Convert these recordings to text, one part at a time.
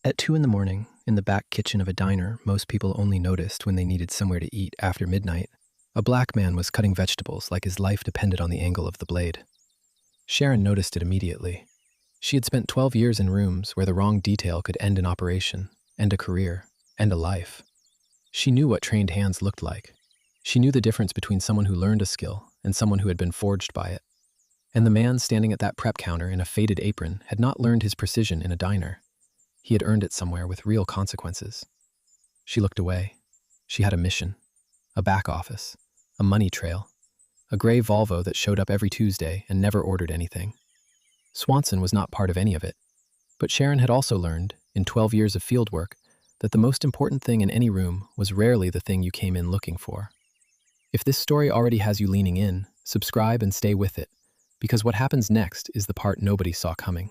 At 2 in the morning, in the back kitchen of a diner most people only noticed when they needed somewhere to eat after midnight, a black man was cutting vegetables like his life depended on the angle of the blade. Sharon noticed it immediately. She had spent 12 years in rooms where the wrong detail could end an operation, end a career, end a life. She knew what trained hands looked like. She knew the difference between someone who learned a skill and someone who had been forged by it. And the man standing at that prep counter in a faded apron had not learned his precision in a diner. He had earned it somewhere with real consequences. She looked away. She had a mission, a back office, a money trail, a gray Volvo that showed up every Tuesday and never ordered anything. Swanson was not part of any of it, but Sharon had also learned, in 12 years of field work, that the most important thing in any room was rarely the thing you came in looking for. If this story already has you leaning in, subscribe and stay with it, because what happens next is the part nobody saw coming.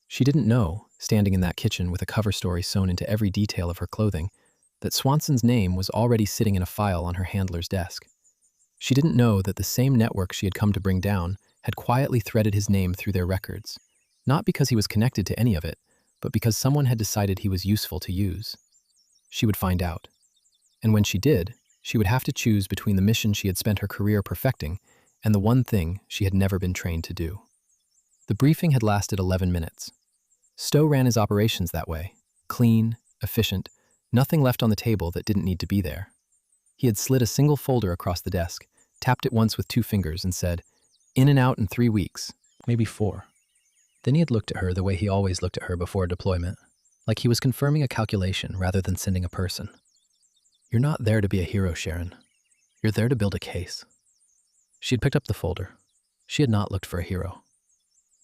She didn't know, standing in that kitchen with a cover story sewn into every detail of her clothing, that Swanson's name was already sitting in a file on her handler's desk. She didn't know that the same network she had come to bring down had quietly threaded his name through their records, not because he was connected to any of it, but because someone had decided he was useful to use. She would find out. And when she did, she would have to choose between the mission she had spent her career perfecting and the one thing she had never been trained to do. The briefing had lasted 11 minutes. Stowe ran his operations that way, clean, efficient, nothing left on the table that didn't need to be there. He had slid a single folder across the desk, tapped it once with 2 fingers and said, "In and out in 3 weeks, maybe 4. Then he had looked at her the way he always looked at her before deployment, like he was confirming a calculation rather than sending a person. "You're not there to be a hero, Sharon. You're there to build a case." She had picked up the folder. She had not looked for a hero.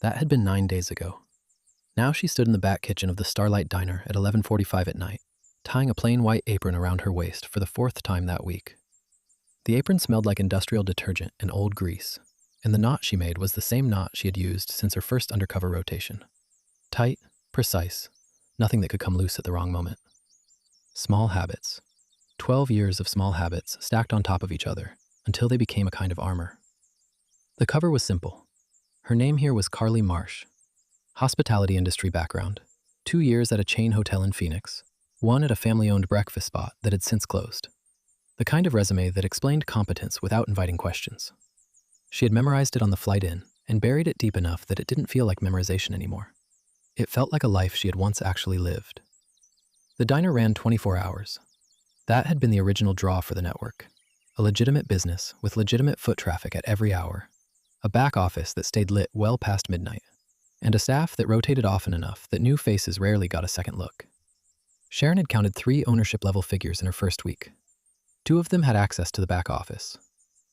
That had been 9 days ago. Now she stood in the back kitchen of the Starlight Diner at 11:45 at night, tying a plain white apron around her waist for the 4th time that week. The apron smelled like industrial detergent and old grease, and the knot she made was the same knot she had used since her first undercover rotation. Tight, precise, nothing that could come loose at the wrong moment. Small habits. 12 years of small habits stacked on top of each other until they became a kind of armor. The cover was simple. Her name here was Carly Marsh. Hospitality industry background. 2 years at a chain hotel in Phoenix. 1 at a family-owned breakfast spot that had since closed. The kind of resume that explained competence without inviting questions. She had memorized it on the flight in and buried it deep enough that it didn't feel like memorization anymore. It felt like a life she had once actually lived. The diner ran 24 hours. That had been the original draw for the network. A legitimate business with legitimate foot traffic at every hour. A back office that stayed lit well past midnight. And a staff that rotated often enough that new faces rarely got a second look. Sharon had counted 3 ownership-level figures in her first week. 2 of them had access to the back office.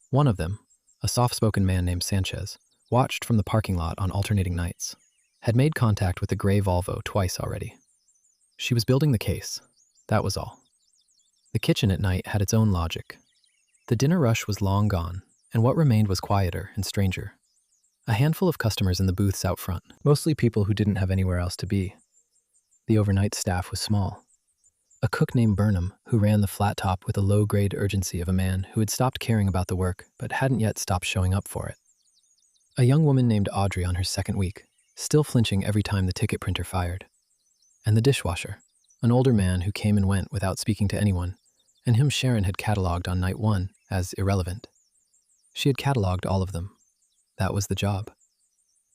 One of them, a soft-spoken man named Sanchez, watched from the parking lot on alternating nights, had made contact with the gray Volvo twice already. She was building the case. That was all. The kitchen at night had its own logic. The dinner rush was long gone, and what remained was quieter and stranger. A handful of customers in the booths out front, mostly people who didn't have anywhere else to be. The overnight staff was small. A cook named Burnham, who ran the flat top with the low-grade urgency of a man who had stopped caring about the work but hadn't yet stopped showing up for it. A young woman named Audrey on her 2nd week, still flinching every time the ticket printer fired. And the dishwasher, an older man who came and went without speaking to anyone, and whom Sharon had catalogued on night 1 as irrelevant. She had catalogued all of them. That was the job.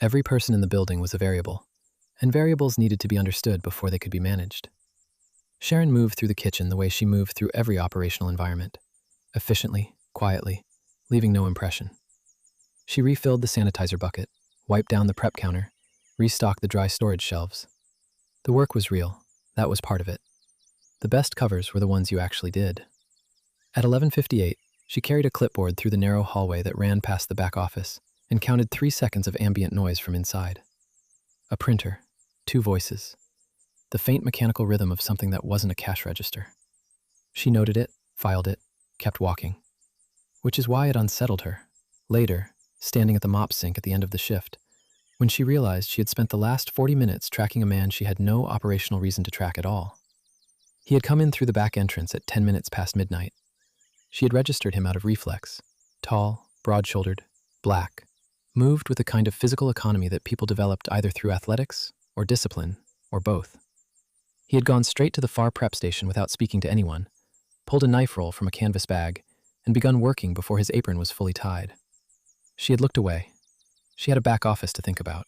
Every person in the building was a variable, and variables needed to be understood before they could be managed. Sharon moved through the kitchen the way she moved through every operational environment, efficiently, quietly, leaving no impression. She refilled the sanitizer bucket, wiped down the prep counter, restocked the dry storage shelves. The work was real. That was part of it. The best covers were the ones you actually did. At 11:58, she carried a clipboard through the narrow hallway that ran past the back office and counted 3 seconds of ambient noise from inside. A printer, 2 voices, the faint mechanical rhythm of something that wasn't a cash register. She noted it, filed it, kept walking. Which is why it unsettled her. Later, standing at the mop sink at the end of the shift, when she realized she had spent the last 40 minutes tracking a man she had no operational reason to track at all. He had come in through the back entrance at 10 minutes past midnight. She had registered him out of reflex. Tall, broad-shouldered, black, moved with a kind of physical economy that people developed either through athletics or discipline or both. He had gone straight to the far prep station without speaking to anyone, pulled a knife roll from a canvas bag, and begun working before his apron was fully tied. She had looked away. She had a back office to think about.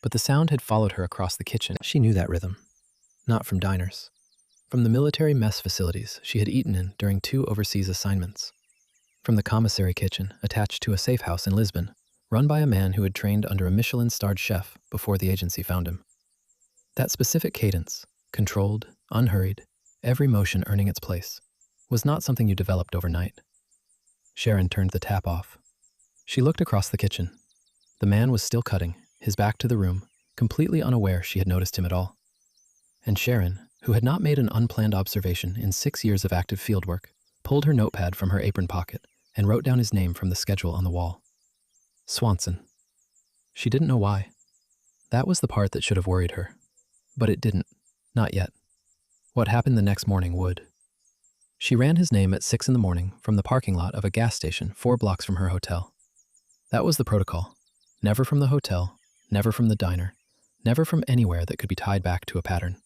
But the sound had followed her across the kitchen. She knew that rhythm. Not from diners. From the military mess facilities she had eaten in during 2 overseas assignments. From the commissary kitchen attached to a safe house in Lisbon, run by a man who had trained under a Michelin-starred chef before the agency found him. That specific cadence, controlled, unhurried, every motion earning its place, was not something you developed overnight. Sharon turned the tap off. She looked across the kitchen. The man was still cutting, his back to the room, completely unaware she had noticed him at all. And Sharon, who had not made an unplanned observation in 6 years of active fieldwork, pulled her notepad from her apron pocket and wrote down his name from the schedule on the wall. Swanson. She didn't know why. That was the part that should have worried her. But it didn't. Not yet. What happened the next morning would. She ran his name at 6 in the morning from the parking lot of a gas station 4 blocks from her hotel. That was the protocol. Never from the hotel, never from the diner, never from anywhere that could be tied back to a pattern.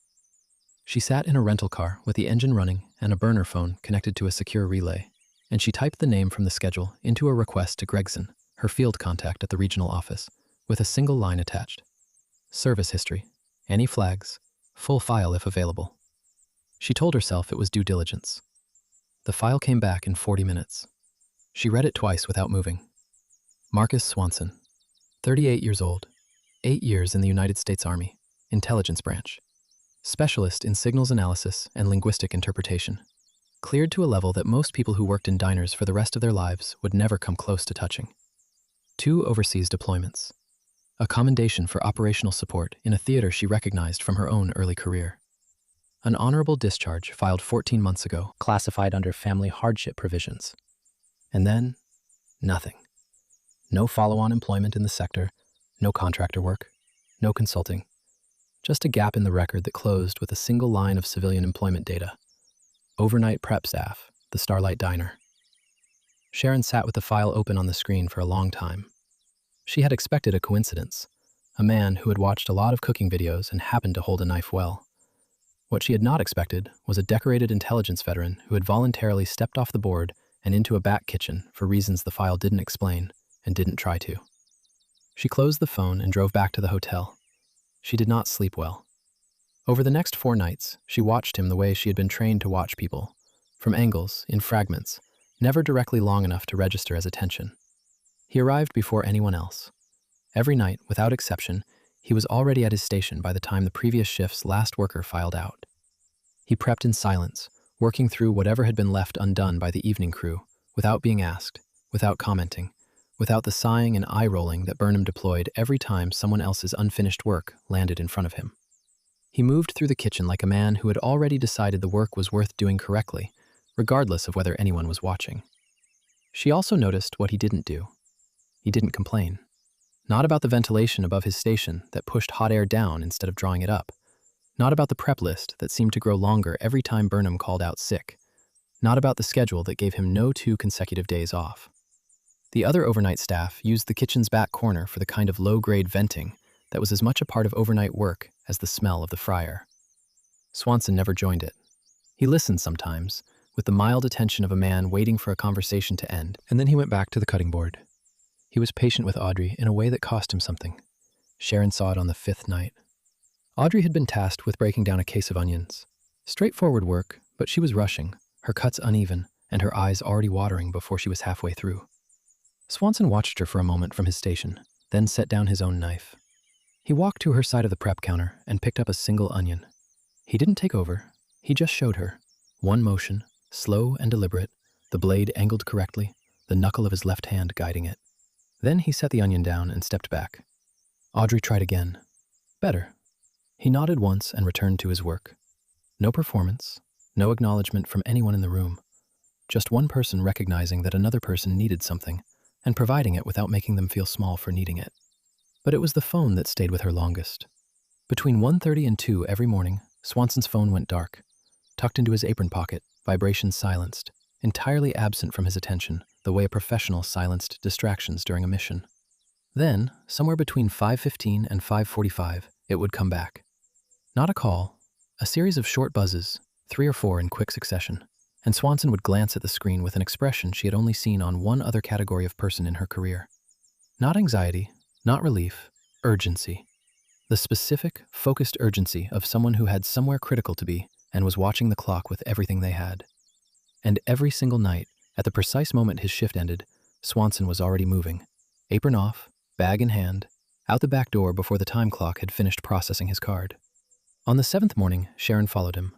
She sat in a rental car with the engine running and a burner phone connected to a secure relay, and she typed the name from the schedule into a request to Gregson, her field contact at the regional office, with a single line attached. Service history, any flags, full file if available. She told herself it was due diligence. The file came back in 40 minutes. She read it twice without moving. Marcus Swanson, 38 years old, 8 years in the United States Army, Intelligence Branch. Specialist in signals analysis and linguistic interpretation. Cleared to a level that most people who worked in diners for the rest of their lives would never come close to touching. 2 overseas deployments. A commendation for operational support in a theater she recognized from her own early career. An honorable discharge filed 14 months ago, classified under family hardship provisions. And then, nothing. No follow-on employment in the sector, no contractor work, no consulting. Just a gap in the record that closed with a single line of civilian employment data. Overnight prep staff, the Starlight Diner. Sharon sat with the file open on the screen for a long time. She had expected a coincidence, a man who had watched a lot of cooking videos and happened to hold a knife well. What she had not expected was a decorated intelligence veteran who had voluntarily stepped off the board and into a back kitchen for reasons the file didn't explain and didn't try to. She closed the phone and drove back to the hotel. She did not sleep well. Over the next 4 nights, she watched him the way she had been trained to watch people, from angles, in fragments, never directly long enough to register as attention. He arrived before anyone else. Every night, without exception, he was already at his station by the time the previous shift's last worker filed out. He prepped in silence, working through whatever had been left undone by the evening crew, without being asked, without commenting, without the sighing and eye-rolling that Burnham deployed every time someone else's unfinished work landed in front of him. He moved through the kitchen like a man who had already decided the work was worth doing correctly, regardless of whether anyone was watching. She also noticed what he didn't do. He didn't complain. Not about the ventilation above his station that pushed hot air down instead of drawing it up. Not about the prep list that seemed to grow longer every time Burnham called out sick. Not about the schedule that gave him no 2 consecutive days off. The other overnight staff used the kitchen's back corner for the kind of low-grade venting that was as much a part of overnight work as the smell of the fryer. Swanson never joined it. He listened sometimes, with the mild attention of a man waiting for a conversation to end, and then he went back to the cutting board. He was patient with Audrey in a way that cost him something. Sharon saw it on the 5th night. Audrey had been tasked with breaking down a case of onions. Straightforward work, but she was rushing, her cuts uneven, and her eyes already watering before she was halfway through. Swanson watched her for a moment from his station, then set down his own knife. He walked to her side of the prep counter and picked up a single onion. He didn't take over, he just showed her. One motion, slow and deliberate, the blade angled correctly, the knuckle of his left hand guiding it. Then he set the onion down and stepped back. Audrey tried again. Better. He nodded once and returned to his work. No performance, no acknowledgement from anyone in the room. Just one person recognizing that another person needed something, and providing it without making them feel small for needing it. But it was the phone that stayed with her longest. Between 1:30 and 2 every morning, Swanson's phone went dark, tucked into his apron pocket, vibrations silenced, entirely absent from his attention, the way a professional silenced distractions during a mission. Then, somewhere between 5:15 and 5:45, it would come back. Not a call, A series of short buzzes, 3 or 4 in quick succession, and Swanson would glance at the screen with an expression she had only seen on one other category of person in her career. Not anxiety, not relief, urgency. The specific, focused urgency of someone who had somewhere critical to be and was watching the clock with everything they had. And every single night, at the precise moment his shift ended, Swanson was already moving, apron off, bag in hand, out the back door before the time clock had finished processing his card. On the 7th morning, Sharon followed him.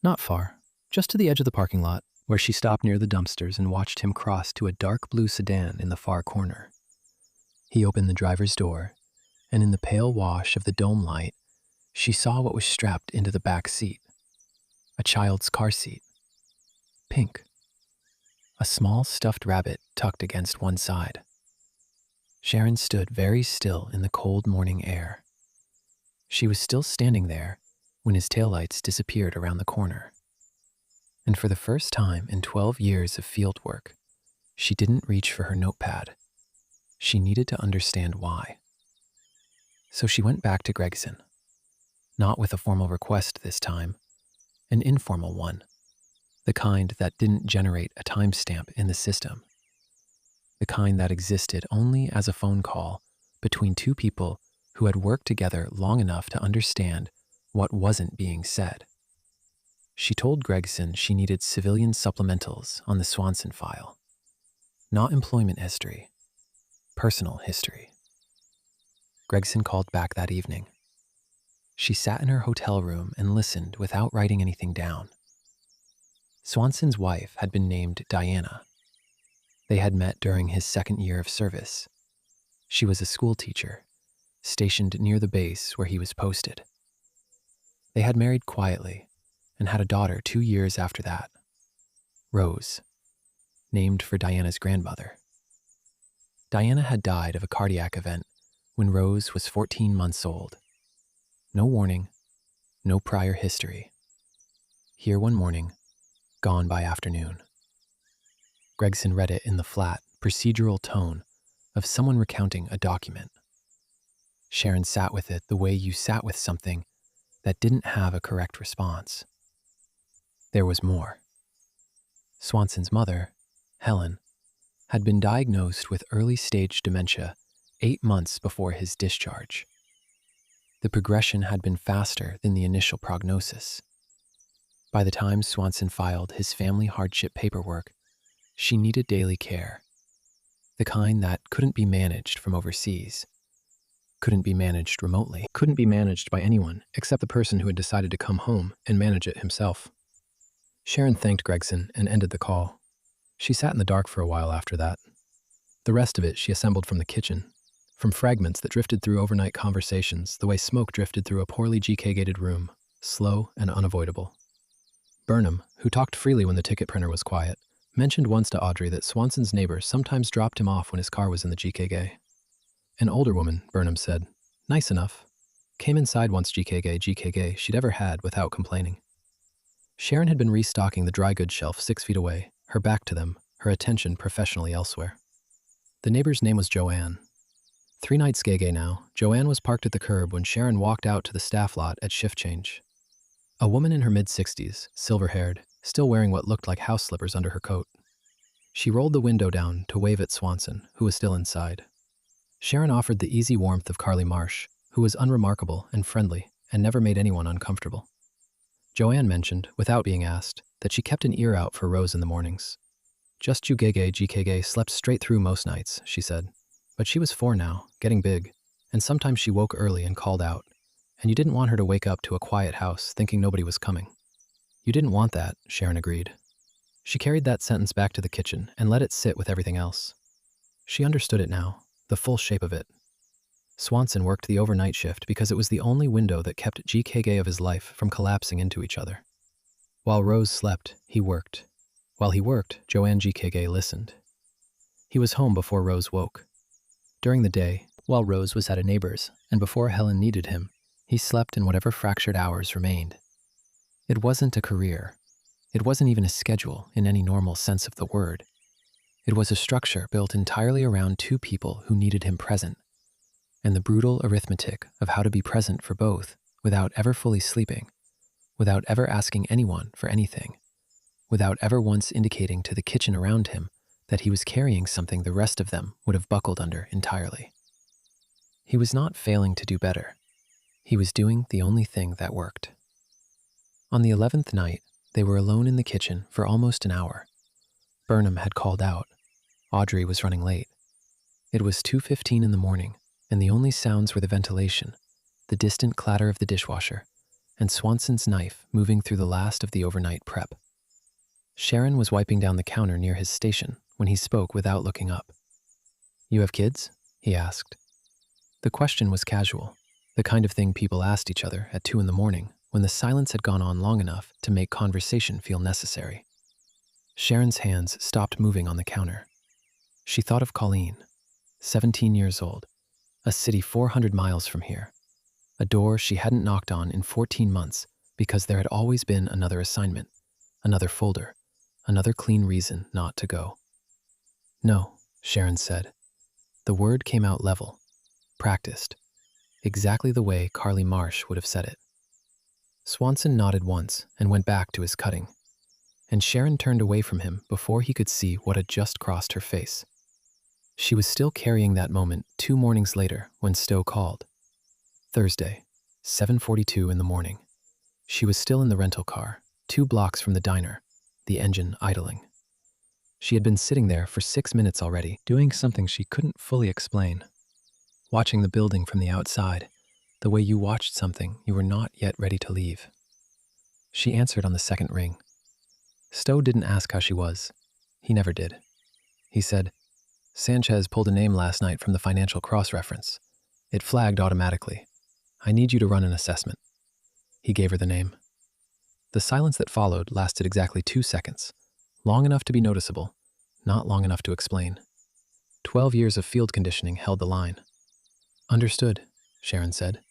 Not far, just to the edge of the parking lot, where she stopped near the dumpsters and watched him cross to a dark blue sedan in the far corner. He opened the driver's door, and in the pale wash of the dome light, she saw what was strapped into the back seat. A child's car seat. Pink. A small stuffed rabbit tucked against one side. Sharon stood very still in the cold morning air. She was still standing there when his taillights disappeared around the corner. And for the first time in 12 years of field work, she didn't reach for her notepad. She needed to understand why. So she went back to Gregson, not with a formal request this time, an informal one, the kind that didn't generate a timestamp in the system, the kind that existed only as a phone call between two people who had worked together long enough to understand what wasn't being said. She told Gregson she needed civilian supplementals on the Swanson file, not employment history, personal history. Gregson called back that evening. She sat in her hotel room and listened without writing anything down. Swanson's wife had been named Diana. They had met during his 2nd year of service. She was a school teacher, stationed near the base where he was posted. They had married quietly and had a daughter 2 years after that, Rose, named for Diana's grandmother. Diana had died of a cardiac event when Rose was 14 months old. No warning, no prior history. Here one morning, gone by afternoon. Gregson read it in the flat, procedural tone of someone recounting a document. Sharon sat with it the way you sat with something that didn't have a correct response. There was more. Swanson's mother, Helen, had been diagnosed with early-stage dementia 8 months before his discharge. The progression had been faster than the initial prognosis. By the time Swanson filed his family hardship paperwork, she needed daily care, the kind that couldn't be managed from overseas, couldn't be managed remotely, couldn't be managed by anyone except the person who had decided to come home and manage it himself. Sharon thanked Gregson and ended the call. She sat in the dark for a while after that. The rest of it she assembled from the kitchen, from fragments that drifted through overnight conversations the way smoke drifted through a poorly GK-gated room, slow and unavoidable. Burnham, who talked freely when the ticket printer was quiet, mentioned once to Audrey that Swanson's neighbor sometimes dropped him off when his car was in the GKG. An older woman, Burnham said, nice enough, came inside once GKG she'd ever had without complaining. Sharon had been restocking the dry goods shelf 6 feet away, her back to them, her attention professionally elsewhere. The neighbor's name was Joanne. 3 nights gege now, Joanne was parked at the curb when Sharon walked out to the staff lot at shift change. A woman in her mid-60s, silver-haired, still wearing what looked like house slippers under her coat. She rolled the window down to wave at Swanson, who was still inside. Sharon offered the easy warmth of Carly Marsh, who was unremarkable and friendly and never made anyone uncomfortable. Joanne mentioned, without being asked, that she kept an ear out for Rose in the mornings. Just you GKG slept straight through most nights, she said. But she was 4 now, getting big, and sometimes she woke early and called out, and you didn't want her to wake up to a quiet house thinking nobody was coming. You didn't want that, Sharon agreed. She carried that sentence back to the kitchen and let it sit with everything else. She understood it now, the full shape of it. Swanson worked the overnight shift because it was the only window that kept GKG of his life from collapsing into each other. While Rose slept, he worked. While he worked, Joanne GKG listened. He was home before Rose woke. During the day, while Rose was at a neighbor's, and before Helen needed him, he slept in whatever fractured hours remained. It wasn't a career. It wasn't even a schedule in any normal sense of the word. It was a structure built entirely around 2 people who needed him present, and the brutal arithmetic of how to be present for both without ever fully sleeping without ever asking anyone for anything, without ever once indicating to the kitchen around him that he was carrying something the rest of them would have buckled under entirely. He was not failing to do better. He was doing the only thing that worked. On the 11th night, they were alone in the kitchen for almost an hour. Burnham had called out. Audrey was running late. It was 2:15 in the morning, and the only sounds were the ventilation, the distant clatter of the dishwasher, and Swanson's knife moving through the last of the overnight prep. Sharon was wiping down the counter near his station when he spoke without looking up. "You have kids?" he asked. The question was casual, the kind of thing people asked each other at 2 in the morning when the silence had gone on long enough to make conversation feel necessary. Sharon's hands stopped moving on the counter. She thought of Colleen, 17 years old, a city 400 miles from here, a door she hadn't knocked on in 14 months because there had always been another assignment, another folder, another clean reason not to go. "No," Sharon said. The word came out level, practiced, exactly the way Carly Marsh would have said it. Swanson nodded once and went back to his cutting, and Sharon turned away from him before he could see what had just crossed her face. She was still carrying that moment 2 mornings later when Stowe called. Thursday, 7:42 in the morning. She was still in the rental car, 2 blocks from the diner, the engine idling. She had been sitting there for 6 minutes already, doing something she couldn't fully explain, watching the building from the outside, the way you watched something you were not yet ready to leave. She answered on the second ring. Stowe didn't ask how she was. He never did. He said, "Sanchez pulled a name last night from the financial cross-reference. It flagged automatically. I need you to run an assessment." He gave her the name. The silence that followed lasted exactly 2 seconds, long enough to be noticeable, not long enough to explain. 12 years of field conditioning held the line. "Understood," Sharon said.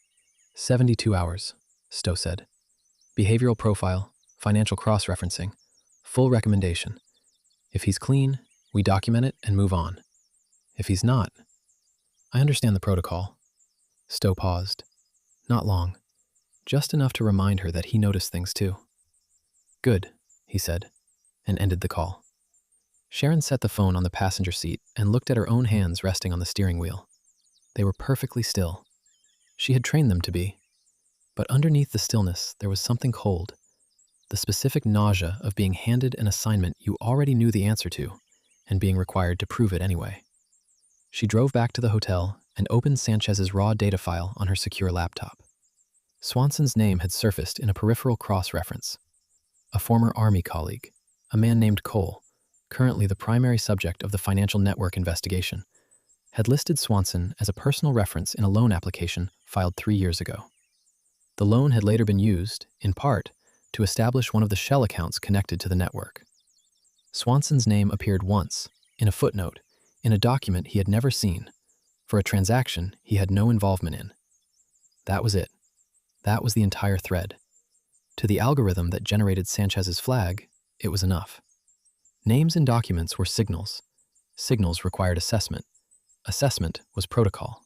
72 hours, Stowe said. "Behavioral profile, financial cross-referencing, full recommendation. If he's clean, we document it and move on. If he's not..." "I understand the protocol." Stowe paused. Not long, just enough to remind her that he noticed things too. "Good," he said, and ended the call. Sharon set the phone on the passenger seat and looked at her own hands resting on the steering wheel. They were perfectly still. She had trained them to be. But underneath the stillness, there was something cold, the specific nausea of being handed an assignment you already knew the answer to and being required to prove it anyway. She drove back to the hotel and opened Sanchez's raw data file on her secure laptop. Swanson's name had surfaced in a peripheral cross-reference. A former Army colleague, a man named Cole, currently the primary subject of the financial network investigation, had listed Swanson as a personal reference in a loan application filed 3 years ago. The loan had later been used, in part, to establish one of the shell accounts connected to the network. Swanson's name appeared once, in a footnote, in a document he had never seen, for a transaction he had no involvement in. That was it. That was the entire thread. To the algorithm that generated Sanchez's flag, it was enough. Names in documents were signals. Signals required assessment. Assessment was protocol.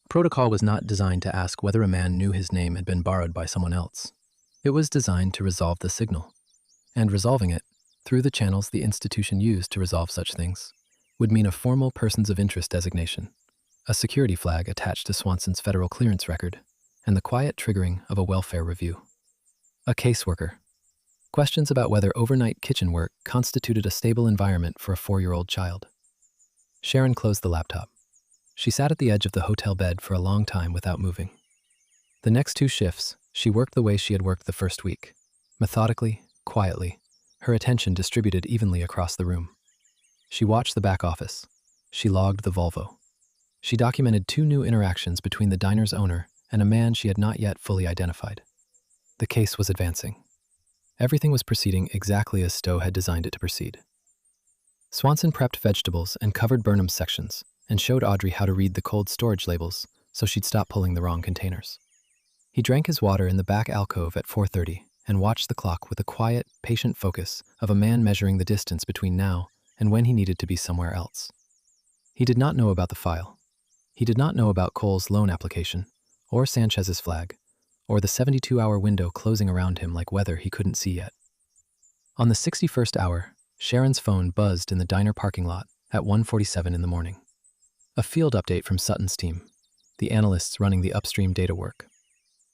Protocol was not designed to ask whether a man knew his name had been borrowed by someone else. It was designed to resolve the signal. And resolving it, through the channels the institution used to resolve such things, would mean a formal persons of interest designation, a security flag attached to Swanson's federal clearance record, and the quiet triggering of a welfare review. A caseworker. Questions about whether overnight kitchen work constituted a stable environment for a 4-year-old child. Sharon closed the laptop. She sat at the edge of the hotel bed for a long time without moving. The next 2 shifts, she worked the way she had worked the first week, methodically, quietly, her attention distributed evenly across the room. She watched the back office. She logged the Volvo. She documented 2 new interactions between the diner's owner and a man she had not yet fully identified. The case was advancing. Everything was proceeding exactly as Stowe had designed it to proceed. Swanson prepped vegetables and covered Burnham's sections and showed Audrey how to read the cold storage labels so she'd stop pulling the wrong containers. He drank his water in the back alcove at 4:30 and watched the clock with the quiet, patient focus of a man measuring the distance between now and when he needed to be somewhere else. He did not know about the file. He did not know about Cole's loan application or Sanchez's flag or the 72-hour window closing around him like weather he couldn't see yet. On the 61st hour, Sharon's phone buzzed in the diner parking lot at 1:47 in the morning. A field update from Sutton's team, the analysts running the upstream data work.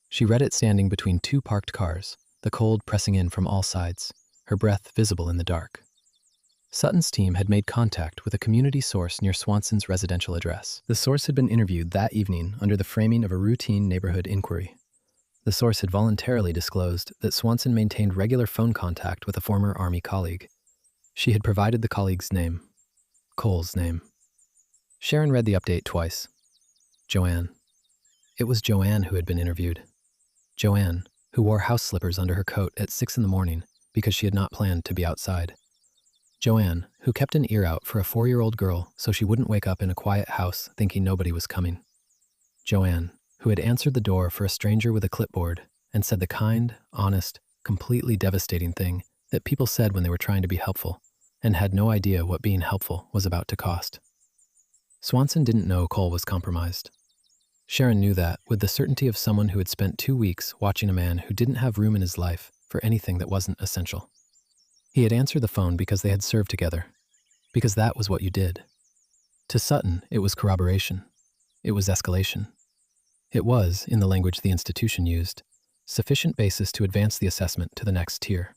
She read it standing between two parked cars, the cold pressing in from all sides, her breath visible in the dark. Sutton's team had made contact with a community source near Swanson's residential address. The source had been interviewed that evening under the framing of a routine neighborhood inquiry. The source had voluntarily disclosed that Swanson maintained regular phone contact with a former Army colleague. She had provided the colleague's name, Cole's name. Sharon read the update twice. Joanne. It was Joanne who had been interviewed. Joanne, who wore house slippers under her coat at 6 in the morning because she had not planned to be outside. Joanne, who kept an ear out for a 4-year-old girl so she wouldn't wake up in a quiet house thinking nobody was coming. Joanne, who had answered the door for a stranger with a clipboard and said the kind, honest, completely devastating thing that people said when they were trying to be helpful and had no idea what being helpful was about to cost. Swanson didn't know Cole was compromised. Sharon knew that with the certainty of someone who had spent 2 weeks watching a man who didn't have room in his life for anything that wasn't essential. He had answered the phone because they had served together, because that was what you did. To Sutton, it was corroboration. It was escalation. It was, in the language the institution used, sufficient basis to advance the assessment to the next tier.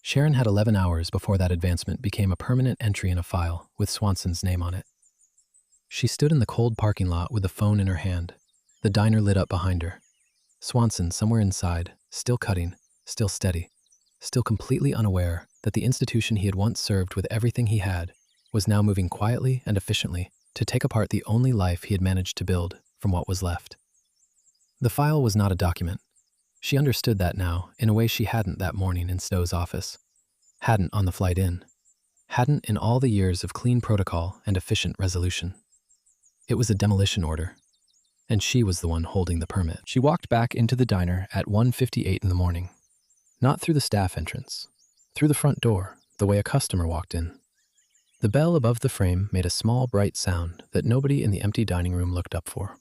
Sharon had 11 hours before that advancement became a permanent entry in a file with Swanson's name on it. She stood in the cold parking lot with the phone in her hand, the diner lit up behind her. Swanson somewhere inside, still cutting, still steady, still completely unaware that the institution he had once served with everything he had was now moving quietly and efficiently to take apart the only life he had managed to build from what was left. The file was not a document. She understood that now in a way she hadn't that morning in Stowe's office, hadn't on the flight in, hadn't in all the years of clean protocol and efficient resolution. It was a demolition order, and she was the one holding the permit. She walked back into the diner at 1:58 in the morning. Not through the staff entrance, through the front door, the way a customer walked in. The bell above the frame made a small, bright sound that nobody in the empty dining room looked up for.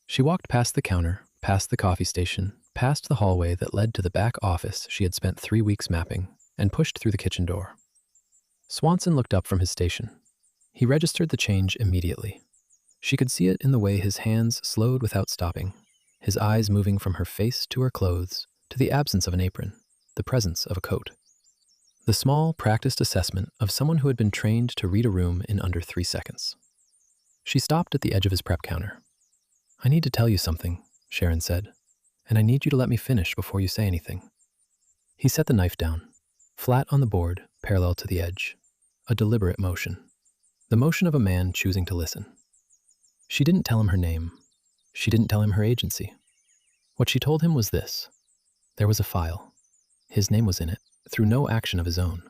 She walked past the counter, past the coffee station, past the hallway that led to the back office she had spent 3 weeks mapping, and pushed through the kitchen door. Swanson looked up from his station. He registered the change immediately. She could see it in the way his hands slowed without stopping, his eyes moving from her face to her clothes, to the absence of an apron, the presence of a coat. The small, practiced assessment of someone who had been trained to read a room in under 3 seconds. She stopped at the edge of his prep counter. "I need to tell you something," Sharon said, "and I need you to let me finish before you say anything." He set the knife down, flat on the board, parallel to the edge. A deliberate motion. The motion of a man choosing to listen. She didn't tell him her name. She didn't tell him her agency. What she told him was this. There was a file. His name was in it, through no action of his own,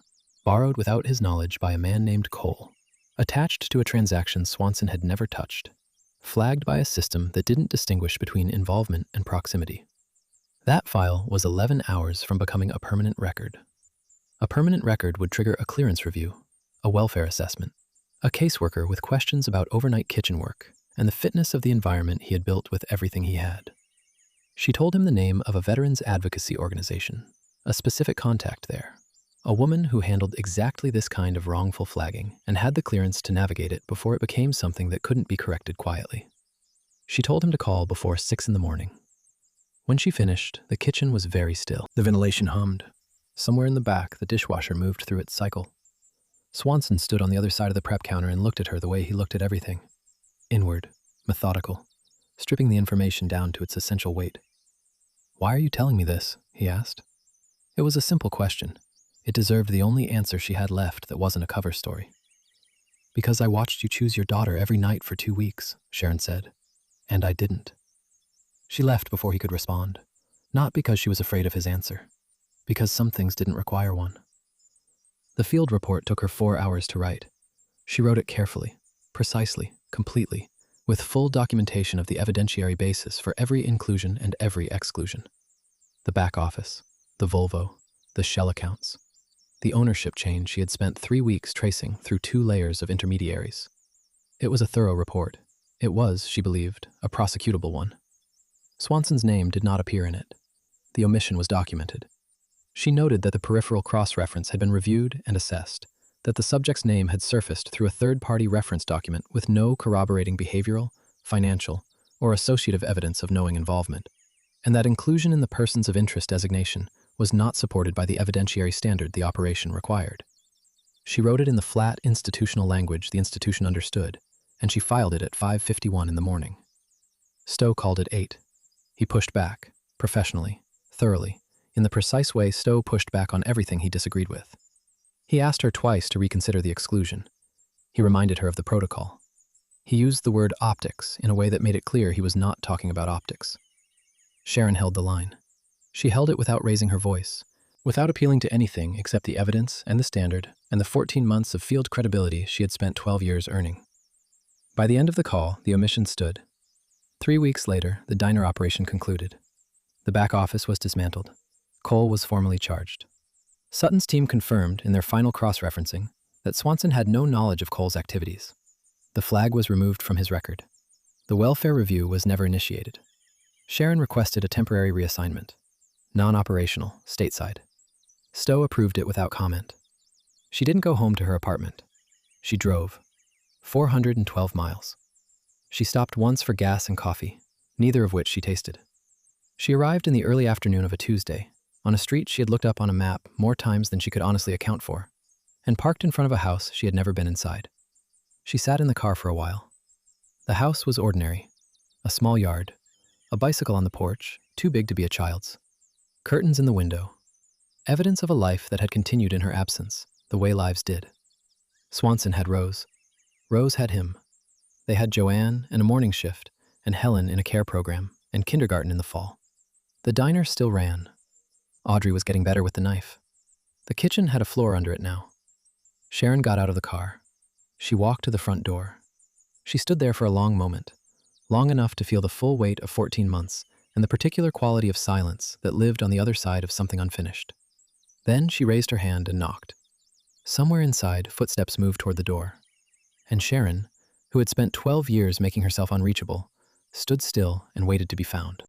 borrowed without his knowledge by a man named Cole, attached to a transaction Swanson had never touched, flagged by a system that didn't distinguish between involvement and proximity. That file was 11 hours from becoming a permanent record. A permanent record would trigger a clearance review, a welfare assessment, a caseworker with questions about overnight kitchen work and the fitness of the environment he had built with everything he had. She told him the name of a veterans advocacy organization, a specific contact there, a woman who handled exactly this kind of wrongful flagging and had the clearance to navigate it before it became something that couldn't be corrected quietly. She told him to call before 6 in the morning. When she finished, the kitchen was very still. The ventilation hummed. Somewhere in the back, the dishwasher moved through its cycle. Swanson stood on the other side of the prep counter and looked at her the way he looked at everything. Inward, methodical, stripping the information down to its essential weight. "Why are you telling me this?" he asked. It was a simple question. It deserved the only answer she had left that wasn't a cover story. "Because I watched you choose your daughter every night for 2 weeks, Sharon said. And I didn't." She left before he could respond. Not because she was afraid of his answer. Because some things didn't require one. The field report took her 4 hours to write. She wrote it carefully, precisely, completely, with full documentation of the evidentiary basis for every inclusion and every exclusion. The back office, the Volvo, the shell accounts, the ownership chain she had spent 3 weeks tracing through 2 layers of intermediaries. It was a thorough report. It was, she believed, a prosecutable one. Swanson's name did not appear in it. The omission was documented. She noted that the peripheral cross-reference had been reviewed and assessed, that the subject's name had surfaced through a third-party reference document with no corroborating behavioral, financial, or associative evidence of knowing involvement, and that inclusion in the persons of interest designation was not supported by the evidentiary standard the operation required. She wrote it in the flat institutional language the institution understood, and she filed it at 5:51 in the morning. Stowe called it 8. He pushed back, professionally, thoroughly, in the precise way Stowe pushed back on everything he disagreed with. He asked her twice to reconsider the exclusion. He reminded her of the protocol. He used the word optics in a way that made it clear he was not talking about optics. Sharon held the line. She held it without raising her voice, without appealing to anything except the evidence and the standard and the 14 months of field credibility she had spent 12 years earning. By the end of the call, the omission stood. 3 weeks later, the diner operation concluded. The back office was dismantled. Cole was formally charged. Sutton's team confirmed, in their final cross-referencing, that Swanson had no knowledge of Cole's activities. The flag was removed from his record. The welfare review was never initiated. Sharon requested a temporary reassignment. Non-operational, stateside. Stowe approved it without comment. She didn't go home to her apartment. She drove. 412 miles. She stopped once for gas and coffee, neither of which she tasted. She arrived in the early afternoon of a Tuesday, on a street she had looked up on a map more times than she could honestly account for, and parked in front of a house she had never been inside. She sat in the car for a while. The house was ordinary. A small yard, a bicycle on the porch, too big to be a child's. Curtains in the window. Evidence of a life that had continued in her absence, the way lives did. Swanson had Rose. Rose had him. They had Joanne and a morning shift, and Helen in a care program, and kindergarten in the fall. The diner still ran. Audrey was getting better with the knife. The kitchen had a floor under it now. Sharon got out of the car. She walked to the front door. She stood there for a long moment, long enough to feel the full weight of 14 months and the particular quality of silence that lived on the other side of something unfinished. Then she raised her hand and knocked. Somewhere inside, footsteps moved toward the door. And Sharon, who had spent 12 years making herself unreachable, stood still and waited to be found.